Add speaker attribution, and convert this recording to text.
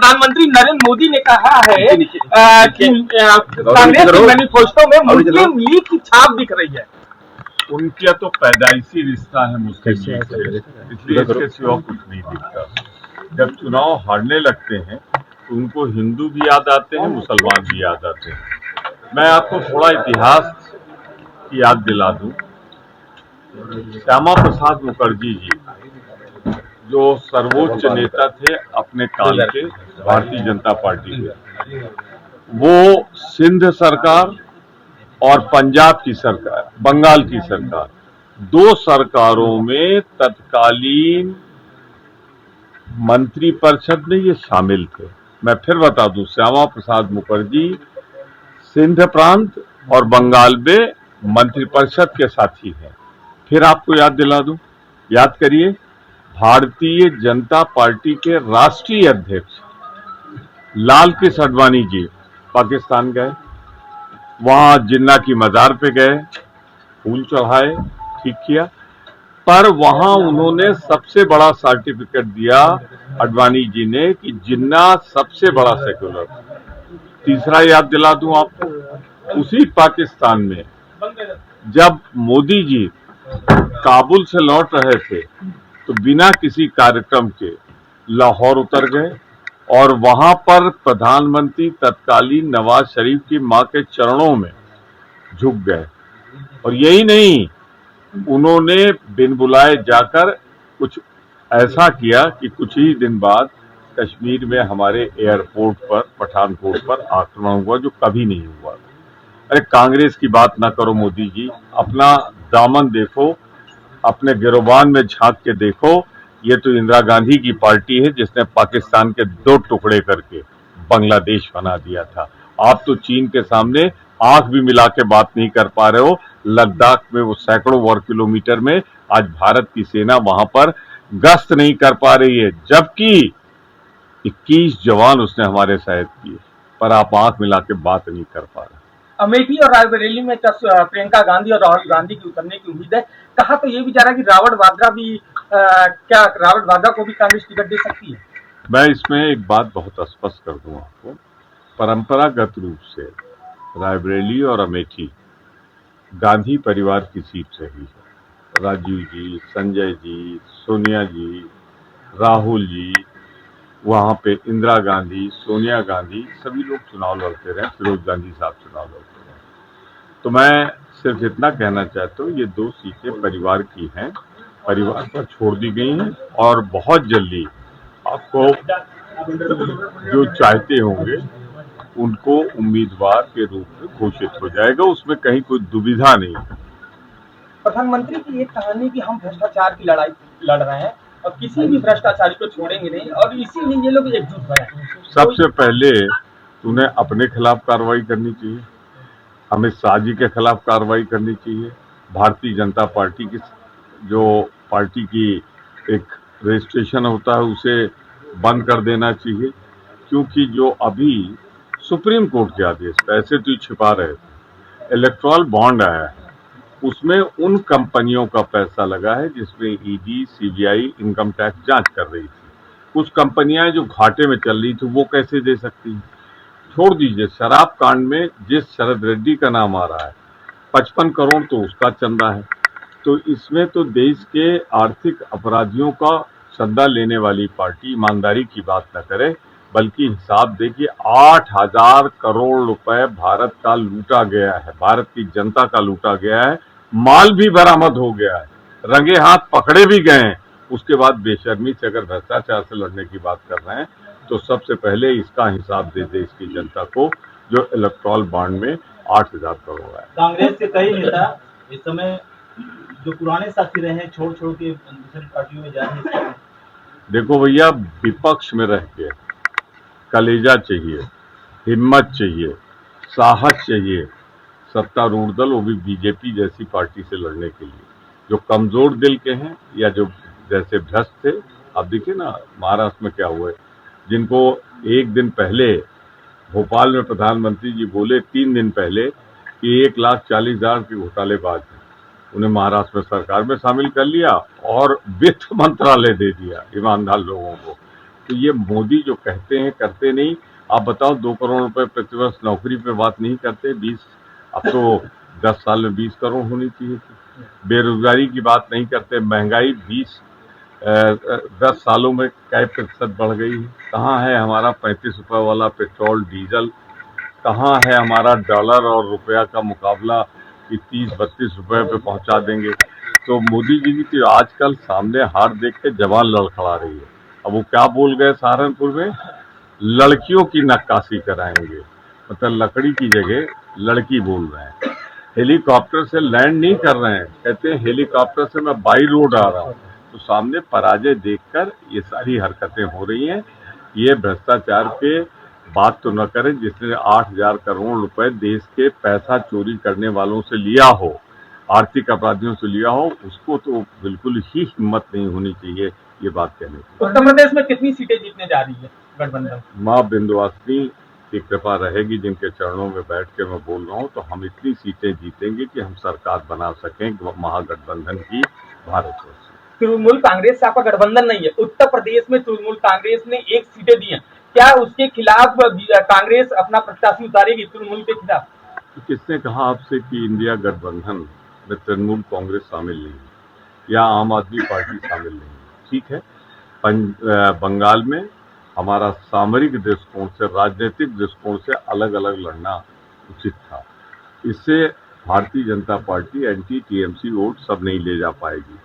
Speaker 1: प्रधानमंत्री नरेंद्र मोदी ने कहा है कि कांग्रेस के मैनिफेस्टो में मुस्लिम लीग की छाप दिख रही है।
Speaker 2: उनका तो पैदाइशी रिश्ता है मुस्लिम लीग से, इसलिए इसके सिवा कुछ नहीं दिखता। जब चुनाव हारने लगते हैं तो उनको हिंदू भी याद आते हैं, मुसलमान भी याद आते हैं। मैं आपको थोड़ा इतिहास की याद दिला दूं। श्यामा प्रसाद मुखर्जी जी जो सर्वोच्च नेता थे अपने काल के भारतीय जनता पार्टी के, वो सिंध सरकार और पंजाब की सरकार, बंगाल की सरकार, दो सरकारों में तत्कालीन मंत्री परिषद में ये शामिल थे। मैं फिर बता दूं, श्यामा प्रसाद मुखर्जी सिंध प्रांत और बंगाल में मंत्रिपरिषद के साथी हैं। फिर आपको याद दिला दूं, याद करिए, भारतीय जनता पार्टी के राष्ट्रीय अध्यक्ष लाल कृष्ण आडवाणी जी पाकिस्तान गए, वहां जिन्ना की मजार पे गए, फूल चढ़ाए, ठीक किया, पर वहां उन्होंने सबसे बड़ा सर्टिफिकेट दिया आडवाणी जी ने कि जिन्ना सबसे बड़ा सेक्युलर। तीसरा याद दिला दूं आपको, उसी पाकिस्तान में जब मोदी जी काबुल से लौट रहे थे तो बिना किसी कार्यक्रम के लाहौर उतर गए और वहां पर प्रधानमंत्री तत्कालीन नवाज शरीफ की मां के चरणों में झुक गए। और यही नहीं, उन्होंने बिन बुलाए जाकर कुछ ऐसा किया कि कुछ ही दिन बाद कश्मीर में हमारे एयरपोर्ट पर, पठानकोट पर आक्रमण हुआ, जो कभी नहीं हुआ। अरे कांग्रेस की बात ना करो मोदी जी, अपना दामन देखो, अपने गिरोबान में झांक के देखो। ये तो इंदिरा गांधी की पार्टी है जिसने पाकिस्तान के दो टुकड़े करके बांग्लादेश बना दिया था। आप तो चीन के सामने आंख भी मिला के बात नहीं कर पा रहे हो। लद्दाख में वो सैकड़ों वर्ग किलोमीटर में आज भारत की सेना वहां पर गश्त नहीं कर पा रही है, जबकि 21 जवान उसने हमारे शहीद किए, पर आप आंख मिला के बात नहीं कर पा रहे।
Speaker 1: अमेठी और रायबरेली में प्रियंका गांधी और राहुल गांधी की उतरने की उम्मीद है। कहा तो ये भी जा रहा है कि रावण वाड्रा भी क्या रावण वाड्रा को भी कांग्रेस टिकट दे सकती है।
Speaker 2: मैं इसमें एक बात बहुत स्पष्ट कर दूं आपको, परंपरागत रूप से रायबरेली और अमेठी गांधी परिवार की सीट रही है। राजीव जी, संजय जी, सोनिया जी, राहुल जी, वहां पे इंदिरा गांधी, सोनिया गांधी, सभी लोग चुनाव लड़ते रहे, फिरोज गांधी साहब चुनाव लड़ते रहे। तो मैं सिर्फ इतना कहना चाहता हूँ, ये दो सीटें परिवार की हैं, परिवार पर छोड़ दी गई हैं और बहुत जल्दी आपको जो चाहते होंगे उनको उम्मीदवार के रूप में घोषित हो जाएगा, उसमें कहीं कोई दुविधा नहीं है।
Speaker 1: प्रधानमंत्री की एक कहानी कि हम भ्रष्टाचार की लड़ाई लड़ रहे हैं और किसी भी भ्रष्टाचारी को छोड़ेंगे नहीं, और इसीलिए ये लोग एकजुट हुए हैं।
Speaker 2: सबसे पहले उन्हें अपने खिलाफ कार्रवाई करनी चाहिए, अमित शाह जी के खिलाफ कार्रवाई करनी चाहिए, भारतीय जनता पार्टी की जो पार्टी की एक रजिस्ट्रेशन होता है उसे बंद कर देना चाहिए, क्योंकि जो अभी सुप्रीम कोर्ट के आदेश, पैसे तो छिपा रहे थे, इलेक्ट्रल बॉन्ड आया है, उसमें उन कंपनियों का पैसा लगा है जिसमें ईडी, सीबीआई इनकम टैक्स जांच कर रही थी। कुछ कंपनियां जो घाटे में चल रही थी वो कैसे दे सकती हैं? छोड़ दीजिए, शराब कांड में जिस शरद रेड्डी का नाम आ रहा है 55 करोड़ तो उसका चंदा है। तो इसमें तो देश के आर्थिक अपराधियों का चंदा लेने वाली पार्टी ईमानदारी की बात न करे, बल्कि हिसाब देखिए, 8,000 करोड़ रुपए भारत का लूटा गया है, भारत की जनता का लूटा गया है, माल भी बरामद हो गया है, रंगे हाथ पकड़े भी गए हैं। उसके बाद बेशर्मी से अगर भ्रष्टाचार से लड़ने की बात कर रहे हैं तो सबसे पहले इसका हिसाब दे दे इसकी जनता को, जो इलेक्ट्रल बॉन्ड में 8,000 करोड़ है।
Speaker 3: कांग्रेस के कई नेता इस समय जो पुराने साथी रहे हैं छोड़ के दूसरी पार्टियों में जा रहे हैं।
Speaker 2: देखो भैया, विपक्ष में रह के कलेजा चाहिए, हिम्मत चाहिए, साहस चाहिए सत्तारूढ़ दल, वो भी बीजेपी जैसी पार्टी से लड़ने के लिए। जो कमजोर दिल के हैं या जो जैसे भ्रष्ट थे, आप देखिए ना महाराष्ट्र में क्या हुआ है, जिनको एक दिन पहले भोपाल में प्रधानमंत्री जी बोले 3 दिन पहले कि 1,40,000 के घोटालेबाज हैं, उन्हें महाराष्ट्र में सरकार में शामिल कर लिया और वित्त मंत्रालय दे दिया ईमानदार लोगों को। तो ये मोदी जो कहते हैं करते नहीं। आप बताओ 2 करोड़ रुपए प्रतिवर्ष नौकरी पे बात नहीं करते, 20 अब तो 10 साल में 20 करोड़ होनी चाहिए थी। बेरोजगारी की बात नहीं करते, महंगाई 10 सालों में कई प्रतिशत बढ़ गई है। कहाँ है हमारा 35 रुपए वाला पेट्रोल डीजल, कहाँ है हमारा डॉलर और रुपया का मुकाबला कि 30-32 रुपए पे पहुंचा देंगे। तो मोदी जी की तो आजकल सामने हार देख के जवान लड़खड़ा रही है। अब वो क्या बोल गए सहारनपुर में, लड़कियों की नक्काशी कराएंगे, मतलब लकड़ी की जगह लड़की बोल रहे हैं। हेलीकॉप्टर से लैंड नहीं कर रहे हैं, कहते हैं हेलीकॉप्टर से मैं बाई रोड आ रहा हूँ। तो सामने पराजय देखकर ये सारी हरकतें हो रही हैं। ये भ्रष्टाचार के बात तो न करें जिसने 8,000 करोड़ रुपए देश के पैसा चोरी करने वालों से लिया हो, आर्थिक अपराधियों से लिया हो, उसको तो बिल्कुल ही हिम्मत नहीं होनी चाहिए ये बात कहने की।
Speaker 1: उत्तर प्रदेश में कितनी सीटें जीतने जा रही है गठबंधन?
Speaker 2: माँ विंध्यवासिनी की कृपा रहेगी, जिनके चरणों में बैठ के मैं बोल रहा हूँ, तो हम इतनी सीटें जीतेंगे कि हम सरकार बना सकें महागठबंधन की भारतवर्ष।
Speaker 1: तृणमूल कांग्रेस से आपका गठबंधन नहीं है, उत्तर प्रदेश में तृणमूल कांग्रेस ने 1 सीटें दी हैं, क्या उसके खिलाफ कांग्रेस अपना प्रत्याशी उतारेगी तृणमूल के खिलाफ?
Speaker 2: तो किसने कहा आपसे कि इंडिया गठबंधन में तृणमूल कांग्रेस शामिल नहीं है या आम आदमी पार्टी शामिल नहीं है? ठीक है, बंगाल में हमारा सामरिक दृष्टिकोण से, राजनीतिक दृष्टिकोण से अलग अलग लड़ना उचित था। इससे Bharatiya Janata party anti TMC vote सब नहीं ले जा पाएगी।